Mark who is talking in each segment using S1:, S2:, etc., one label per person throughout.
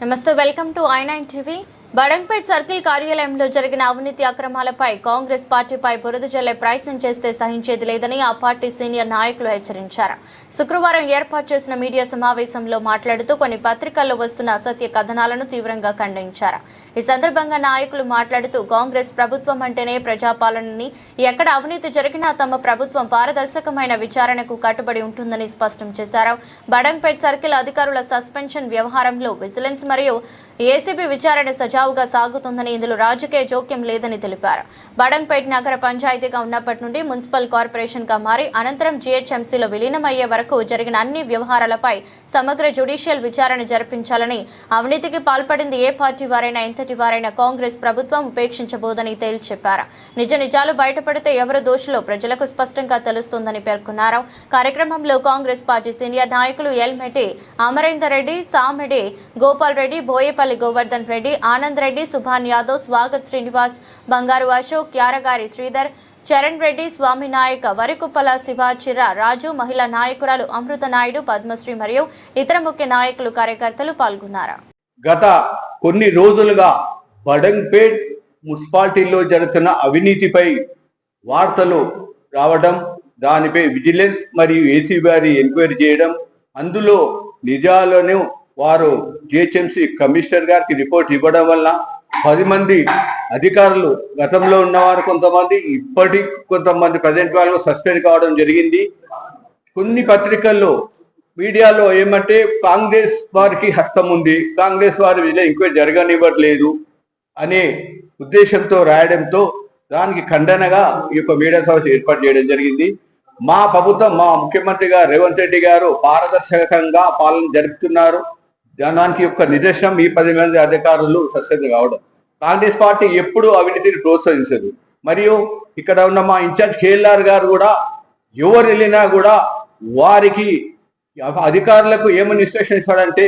S1: నమస్తే welcome to i9 TV. Badangpet circle కార్యాలయంలో జరిగిన అవినీతి అక్రమాలపై కాంగ్రెస్ పార్టీపై బురద జల్లే ప్రయత్నం చేస్తే సహించేది లేదని ఆ పార్టీ సీనియర్ నాయకులు హెచ్చరించారు. శుక్రవారం ఏర్పాటు చేసిన మీడియా సమావేశంలో మాట్లాడుతూ కొన్ని పత్రికల్లో వస్తున్న అసత్య కథనాలను తీవ్రంగా ఖండించారు. ఈ సందర్భంగా నాయకులు మాట్లాడుతూ కాంగ్రెస్ ప్రభుత్వం అంటేనే ప్రజాపాలనని, ఎక్కడ అవినీతి జరిగినా తమ ప్రభుత్వం పారదర్శకమైన విచారణకు కట్టుబడి ఉంటుందని స్పష్టం చేశారు. బడంగ్పేట్ సర్కిల్ అధికారుల సస్పెన్షన్ వ్యవహారంలో విజిలెన్స్ మరియు ఏసీబీ విచారణ సజావుగా సాగుతుందని, ఇందులో రాజకీయ జోక్యం లేదని తెలిపారు. బడంగ్పేట్ నగర పంచాయతీగా ఉన్నప్పటి నుండి మున్సిపల్ కార్పొరేషన్ గా మారి అనంతరం జీహెచ్ఎంసీలో విలీనమయ్యే వరకు జరిగిన అన్ని వ్యవహారాలపై సమగ్ర జ్యుడిషియల్ విచారణ జరిపించాలని, అవినీతికి పాల్పడింది ఏ పార్టీ వారైనా ఎంతటి వారైనా కాంగ్రెస్ ప్రభుత్వం ఉపేక్షించబోదని తేల్చి చెప్పారు. నిజ నిజాలు బయటపడితే ఎవరు దోషులో ప్రజలకు స్పష్టంగా తెలుస్తుందని పేర్కొన్నారు. కార్యక్రమంలో కాంగ్రెస్ పార్టీ సీనియర్ నాయకులు ఎల్మెటి అమరేందర్ రెడ్డి, సామెడి గోపాల్ రెడ్డి, బోయేపల్లి గోవర్ధన్ రెడ్డి, ఆనంద్ రెడ్డి, సుభాన్ యాదవ్, స్వాగత్ శ్రీనివాస్, బంగారు అశోక్, యారగారి శ్రీధర్, చరణ్ రెడ్డి, స్వామి నాయక్, వరికుప్పల శివ, చిర్ర రాజు, మహిళా నాయకురాలు అమృత నాయుడు, పద్మశ్రీ మరియు ఇతర ముఖ్య నాయకులు, కార్యకర్తలు పాల్గొన్నారు.
S2: గత కొన్ని రోజులుగా బడంగ్పేట్ మున్సిపాలిటీలో జరుగుతున్న అవినీతిపై వార్తలు రావడం, దానిపై విజిలెన్స్ మరియు ఏసీబీ ఎంక్వైరీ చేయడం, అందులో నిజాలను వారు జిహెచ్ఎంసీ కమిషనర్ గారికి రిపోర్ట్ ఇవ్వడం వల్ల 10 మంది అధికారులు, గతంలో ఉన్నవారు కొంతమంది, ఇప్పటి కొంతమంది ప్రజెంట్ వాళ్ళు సస్పెండ్ కావడం జరిగింది. కొన్ని పత్రికల్లో మీడియాలో ఏమంటే కాంగ్రెస్ వారికి హస్తం ఉంది, కాంగ్రెస్ వారి ఎంక్వైరీ జరగనివ్వట్లేదు అనే ఉద్దేశంతో రాయడంతో దానికి ఖండనగా ఈ యొక్క మీడియా సమావేశం ఏర్పాటు చేయడం జరిగింది. మా ప్రభుత్వం, మా ముఖ్యమంత్రి గారు రేవంత్ రెడ్డి గారు పారదర్శకంగా పాలన జరుపుతున్నారు. దానికి యొక్క నిదర్శనం ఈ 10 మంది అధికారులు సస్పెండ్ కావడం. కాంగ్రెస్ పార్టీ ఎప్పుడు అవినీతిని ప్రోత్సహించదు. మరియు ఇక్కడ ఉన్న మా ఇన్ఛార్జ్ కేఎల్ఆర్ గారు కూడా ఎవరు వెళ్ళినా కూడా వారికి అధికారులకు ఏమని ఇన్స్ట్రక్షన్ ఇస్తాడంటే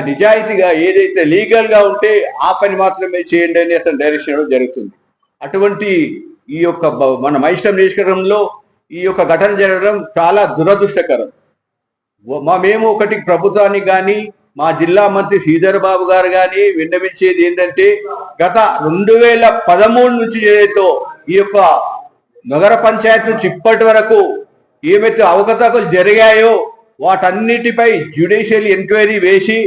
S2: నిజాయితీగా ఏదైతే లీగల్ గా ఉంటే ఆ పని మాత్రమే చేయండి అని అతను డైరెక్షన్ ఇవ్వడం జరుగుతుంది. అటువంటి ఈ యొక్క మన మైసూర్ నియోజకవర్గంలో ఈ యొక్క ఘటన జరగడం చాలా దురదృష్టకరం. మేము ఒకటి ప్రభుత్వానికి కానీ మా జిల్లా మంత్రి శ్రీధర్ బాబు గారు కానీ విన్నవించేది ఏంటంటే, గత 2013 నుంచి ఏదైతే ఈ యొక్క నగర పంచాయతీ నుంచి ఇప్పటి వరకు ఏమైతే అవకతవకలు జరిగాయో వాటన్నిటిపై జ్యుడిషియల్ ఎంక్వైరీ వేసి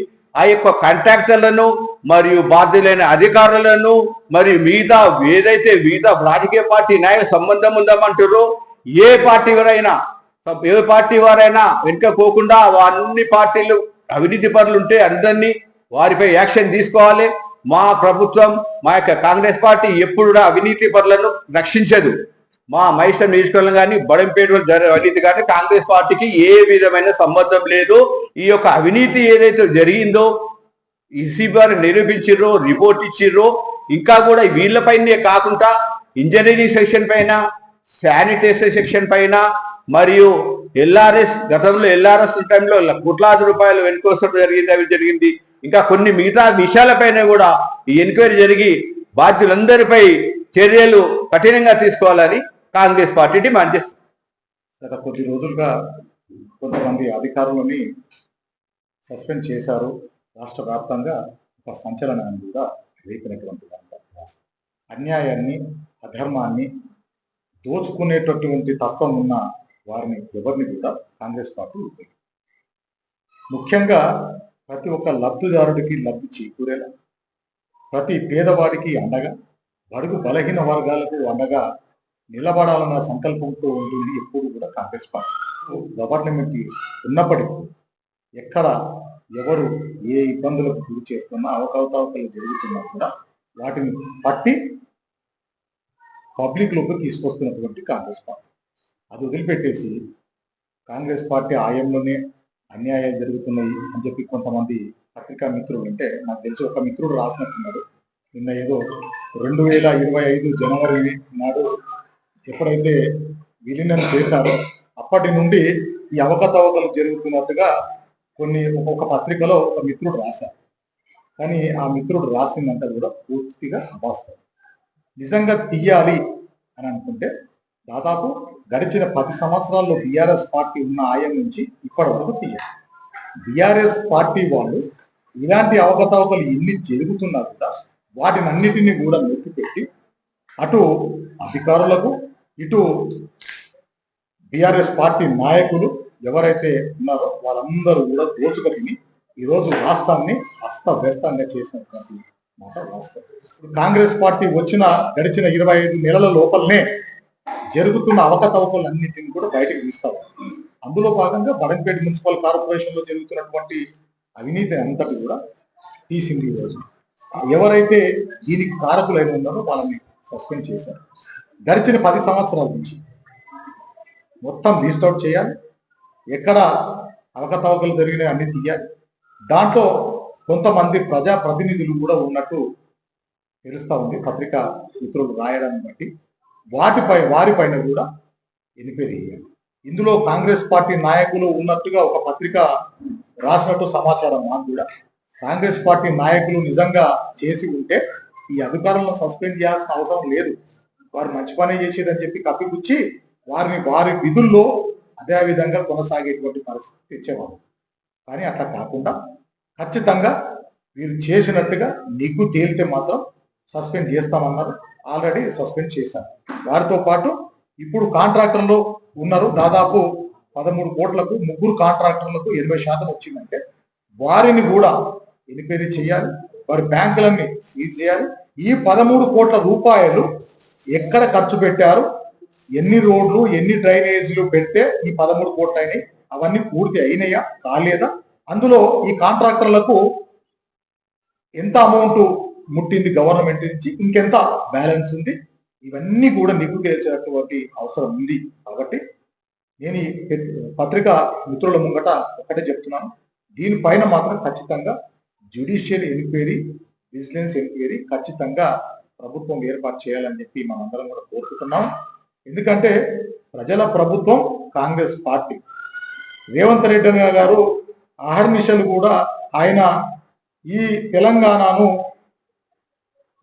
S2: ఆ యొక్క కాంట్రాక్టర్లను మరియు బాధ్యులైన అధికారులను మరియు మిగతా ఏదైతే రాజకీయ పార్టీ నాయకుల సంబంధం ఉందామంటారో ఏ పార్టీ వారైనా వెనుకపోకుండా అన్ని పార్టీలు అవినీతి పరులు ఉంటే అందరినీ వారిపై యాక్షన్ తీసుకోవాలి. మా ప్రభుత్వం, మా యొక్క కాంగ్రెస్ పార్టీ ఎప్పుడు అవినీతి పరులను రక్షించదు. మా మైసూర్ నియోజకవర్గం కానీ బడంపేట అవినీతి కానీ కాంగ్రెస్ పార్టీకి ఏ విధమైన సంబంధం లేదు. ఈ యొక్క అవినీతి ఏదైతే జరిగిందో ఈసీబీ నిరూపించిర్రో, రిపోర్ట్ ఇచ్చిర్రో, ఇంకా కూడా వీళ్ళపైనే కాకుండా ఇంజనీరింగ్ సెక్షన్ పైన, శానిటేషన్ సెక్షన్ పైన మరియు ఎల్ఆర్ఎస్, గతంలో ఎల్ఆర్ఎస్ టైంలో కోట్లాది రూపాయలు వెనుకోసడం జరిగింది. ఇంకా కొన్ని మిగతా విషయాలపైన కూడా ఈ ఎంక్వైరీ జరిగి బాధ్యులందరిపై చర్యలు కఠినంగా తీసుకోవాలని కాంగ్రెస్ పార్టీ డిమాండ్ చేస్తుంది.
S3: గత కొద్ది రోజులుగా కొంతమంది అధికారులని సస్పెండ్ చేశారు. రాష్ట్ర వ్యాప్తంగా ఒక సంచలనాన్ని కూడా రేపినటువంటి అన్యాయాన్ని, అధర్మాన్ని దోచుకునేటటువంటి తత్వం ఉన్న వారిని ఎవరిని కూడా కాంగ్రెస్ పార్టీ ముఖ్యంగా ప్రతి ఒక్క లబ్ధిదారుడికి లబ్ధి చేకూరేలా, ప్రతి పేదవాడికి అండగా, బడుగు బలహీన వర్గాలకు అండగా నిలబడాలన్న సంకల్పంతో ఉంటుంది ఎప్పుడు కూడా కాంగ్రెస్ పార్టీ. గవర్నమెంట్ ఉన్నప్పటికీ ఎక్కడ ఎవరు ఏ ఇబ్బందులకు గురి చేస్తున్నా, అవకతవకలు జరుగుతున్నా కూడా వాటిని పట్టి పబ్లిక్లోకి తీసుకొస్తున్నటువంటి కాంగ్రెస్ పార్టీ. అది వదిలిపెట్టేసి కాంగ్రెస్ పార్టీ ఆయంలోనే అన్యాయాలు జరుగుతున్నాయి అని చెప్పి కొంతమంది పత్రికా మిత్రులు అంటే, నాకు తెలిసి ఒక మిత్రుడు రాసినట్టున్నాడు. నిన్న ఏదో 2025 జనవరి నాడు ఎప్పుడైతే విలీనం చేశారో అప్పటి నుండి ఈ అవకతవకలు జరుగుతున్నట్టుగా ఒక పత్రికలో ఒక మిత్రుడు రాశారు. కానీ ఆ మిత్రుడు రాసిందంతా కూడా పూర్తిగా వాస్తవం. నిజంగా తీయాలి అని అనుకుంటే దాదాపు గడిచిన 10 సంవత్సరాల్లో బీఆర్ఎస్ పార్టీ ఉన్న ఆయం నుంచి ఇప్పటి వరకు తీయాలి. బీఆర్ఎస్ పార్టీ వాళ్ళు ఇలాంటి అవకతవకలు ఎన్ని జరుగుతున్నా కూడా వాటిని అన్నిటినీ కూడా నొక్కిపెట్టి అటు అధికారులకు ఇటు బీఆర్ఎస్ పార్టీ నాయకులు ఎవరైతే ఉన్నారో వాళ్ళందరూ కూడా దోచుకొని ఈరోజు రాష్ట్రాన్ని అస్తవ్యస్తంగా చేసినటువంటి మాట వాస్తవం. కాంగ్రెస్ పార్టీ గడిచిన 25 నెలల లోపలనే జరుగుతున్న అవకతవకలన్నింటినీ కూడా బయటకు తీస్తారు. అందులో భాగంగా బడంపేట మున్సిపల్ కార్పొరేషన్ లో జరుగుతున్నటువంటి అవినీతి అంతటి కూడా తీసింది. ఈరోజు ఎవరైతే దీనికి కారకులైన ఉన్నారో వాళ్ళని సస్పెండ్ చేశారు. గడిచిన 10 సంవత్సరాల నుంచి మొత్తం లిస్ట్ అవుట్ చేయాలి, ఎక్కడ అవకతవకలు జరిగినాయి అన్ని తీయాలి. దాంట్లో కొంతమంది ప్రజా ప్రతినిధులు కూడా ఉన్నట్టు తెలుస్తా ఉంది పత్రికా మిత్రులు రాయడాన్ని బట్టి. వారిపైన కూడా ఎంక్వైరీ చేయాలి. ఇందులో కాంగ్రెస్ పార్టీ నాయకులు ఉన్నట్టుగా ఒక పత్రిక రాసినట్టు సమాచారం. మాకు కూడా కాంగ్రెస్ పార్టీ నాయకులు నిజంగా చేసి ఉంటే ఈ అధికారులను సస్పెండ్ చేయాల్సిన అవసరం లేదు, వారు మంచి పని చేసేదని చెప్పి కప్పిపుచ్చి వారిని వారి విధుల్లో అదే విధంగా కొనసాగేటువంటి పరిస్థితి తెచ్చేవారు. కానీ అట్లా కాకుండా ఖచ్చితంగా వీరు చేసినట్టుగా నిగ్గు తేలితే మాత్రం సస్పెండ్ చేస్తామన్నారు. ఆల్రెడీ సస్పెండ్ చేశారు. వారితో పాటు ఇప్పుడు కాంట్రాక్టర్లు ఉన్నారు, దాదాపు 13 కోట్లకు 3 కాంట్రాక్టర్లకు 80% వచ్చిందంటే వారిని కూడా ఎంక్వైరీ చేయాలి, వారి బ్యాంకులన్నీ సీజ్ చేయాలి. ఈ 13 కోట్ల రూపాయలు ఎక్కడ ఖర్చు పెట్టారు, ఎన్ని రోడ్లు ఎన్ని డ్రైనేజీలు పెడితే ఈ 13 కోట్లు అయినాయి, అవన్నీ పూర్తి అయినాయా కాలేదా, అందులో ఈ కాంట్రాక్టర్లకు ఎంత అమౌంట్ ముట్టింది గవర్నమెంట్ నుంచి, ఇంకెంత బ్యాలెన్స్ ఉంది, ఇవన్నీ కూడా నిగ్గు తేల్చేటువంటి అవసరం ఉంది. కాబట్టి నేను ఈ పత్రిక మిత్రుల ముంగట ఒకటే చెప్తున్నాను, దీనిపైన మాత్రం ఖచ్చితంగా జ్యుడిషియల్ ఎంక్వైరీ, విజిలెన్స్ ఎంక్వైరీ ఖచ్చితంగా ప్రభుత్వం ఏర్పాటు చేయాలని చెప్పి మనందరం కూడా కోరుకుంటున్నాం. ఎందుకంటే ప్రజల ప్రభుత్వం కాంగ్రెస్ పార్టీ. రేవంత్ రెడ్డి గారు అహర్నిశలు కూడా ఆయన ఈ తెలంగాణను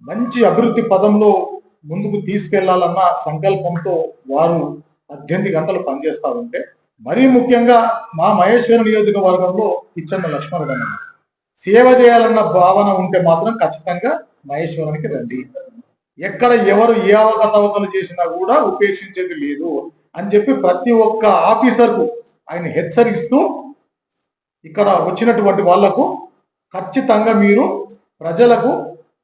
S3: మంచి అభివృద్ధి పదంలో ముందుకు తీసుకెళ్లాలన్న సంకల్పంతో వారు 18 గంటలు పనిచేస్తా ఉంటే, మరీ ముఖ్యంగా మా మహేశ్వర నియోజకవర్గంలో కిచ్చన్న లక్ష్మణుడు సేవ చేయాలన్న భావన ఉంటే మాత్రం ఖచ్చితంగా మహేశ్వరానికి రండి. ఎక్కడ ఎవరు ఏ అవకతవకలు చేసినా కూడా ఉపేక్షించేది లేదు అని చెప్పి ప్రతి ఒక్క ఆఫీసర్కు ఆయన హెచ్చరిస్తూ, ఇక్కడ వచ్చినటువంటి వాళ్లకు ఖచ్చితంగా మీరు ప్రజలకు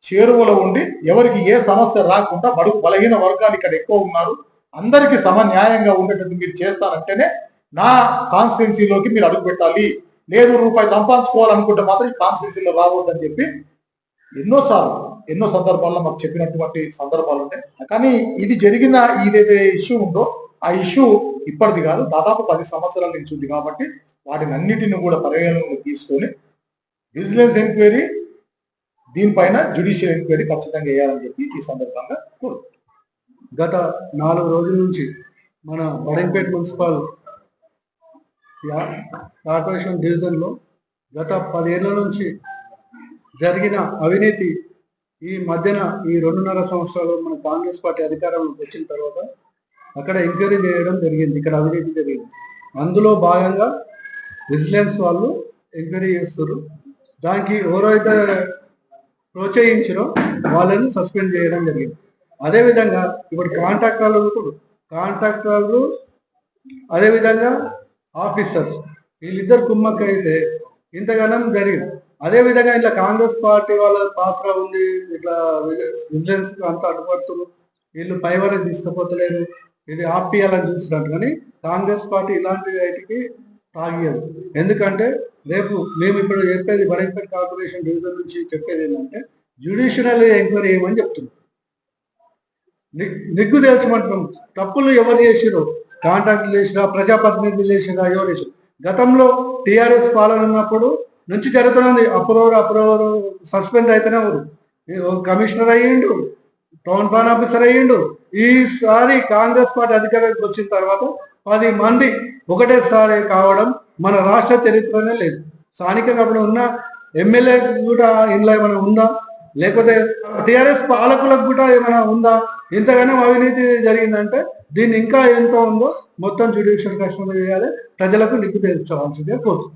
S3: చేరువలో ఉండి ఎవరికి ఏ సమస్య రాకుండా, బడుగు బలహీన వర్గాలు ఇక్కడ ఎక్కువ ఉన్నారు, అందరికీ సమన్యాయంగా ఉండేటట్టు మీరు చేస్తారంటేనే నా కాన్స్టిట్యున్సీలోకి మీరు అడుగు పెట్టాలి, లేదు రూపాయి సంపాదించుకోవాలనుకుంటే మాత్రం ఈ కాన్స్టిట్యున్సీలో రావద్దని చెప్పి ఎన్నో సందర్భాల్లో మాకు చెప్పినటువంటి సందర్భాలు ఉంటాయి. కానీ ఇది జరిగిన ఏదైతే ఇష్యూ ఉందో ఆ ఇష్యూ ఇప్పటిది కాదు, దాదాపు 10 సంవత్సరాల నుంచి ఉంది. కాబట్టి వాటిని అన్నిటిని కూడా పరిగణనలో తీసుకొని విజిలెన్స్ ఎంక్వైరీ, దీనిపైన జ్యుడిషియల్ ఎంక్వైరీ ఖచ్చితంగా వేయాలని చెప్పి ఈ సందర్భంగా కోరుకుంటున్నాను.
S4: గత 4 రోజుల నుంచి మన బడంపేట మున్సిపల్ కార్పొరేషన్ డివిజన్లో గత 10 ఏళ్ల నుంచి జరిగిన అవినీతి ఈ మధ్యన ఈ 2.5 సంవత్సరాలు మన కాంగ్రెస్ పార్టీ అధికారంలోకి వచ్చిన తర్వాత అక్కడ ఎంక్వైరీ చేయడం జరిగింది. ఇక్కడ అవినీతి జరిగింది. అందులో భాగంగా విజిలెన్స్ వాళ్ళు ఎంక్వైరీ చేస్తారు. దానికి ఎవరైతే ప్రోత్సహించారో వాళ్ళని సస్పెండ్ చేయడం జరిగింది. అదేవిధంగా ఇప్పుడు కాంట్రాక్టర్లు అదేవిధంగా ఆఫీసర్స్ వీళ్ళిద్దరు కుమ్మక్క అయితే ఇంతగానం జరిగింది. అదేవిధంగా ఇట్లా కాంగ్రెస్ పార్టీ వాళ్ళ పాత్ర ఉంది, ఇట్లా విజిలెన్స్ అంతా అడ్డుపడుతున్నారు, వీళ్ళు పై వరకు తీసుకుపోతలేరు, ఇది ఆపియాలని చూస్తున్నారు. కానీ కాంగ్రెస్ పార్టీ ఇలాంటి వాటికి తాగియదు. ఎందుకంటే రేపు మేము ఇప్పుడు చెప్పేది బడంపేట కార్పొరేషన్ డివిజన్ నుంచి చెప్పేది ఏంటంటే జ్యుడిషియల్ ఎంక్వైరీ చేయమని చెప్తున్నాం. నిగ్గు తేల్చమంటున్నాం. తప్పులు ఎవరు చేసిరో, కాంట్రాక్టులు చేసినా, ప్రజాప్రతినిధులు చేసినా, ఎవరు చేసినా. గతంలో టీఆర్ఎస్ పాలన ఉన్నప్పుడు నుంచి జరుగుతున్నది. అప్రూవర్ సస్పెండ్ అయితేనే కమిషనర్ అయ్యిండు, టౌన్ ప్లాన్ ఆఫీసర్ అయ్యిండు. ఈసారి కాంగ్రెస్ పార్టీ అధికారానికి వచ్చిన తర్వాత 10 మంది ఒకటేసారి కావడం మన రాష్ట్ర చరిత్రనే లేదు. స్థానికంగా అప్పుడు ఉన్న ఎమ్మెల్యే కూడా ఇందులో ఏమైనా ఉందా, లేకపోతే టీఆర్ఎస్ పాలకులకు కూడా ఏమైనా ఉందా? ఇంతగానో అవినీతి జరిగిందంటే దీన్ని ఇంకా ఎంతో ఉందో మొత్తం జ్యుడిషియల్ కస్టడీ చేయాలి, ప్రజలకు నిగ్గు తెల్చవలసిందే కోరుతుంది.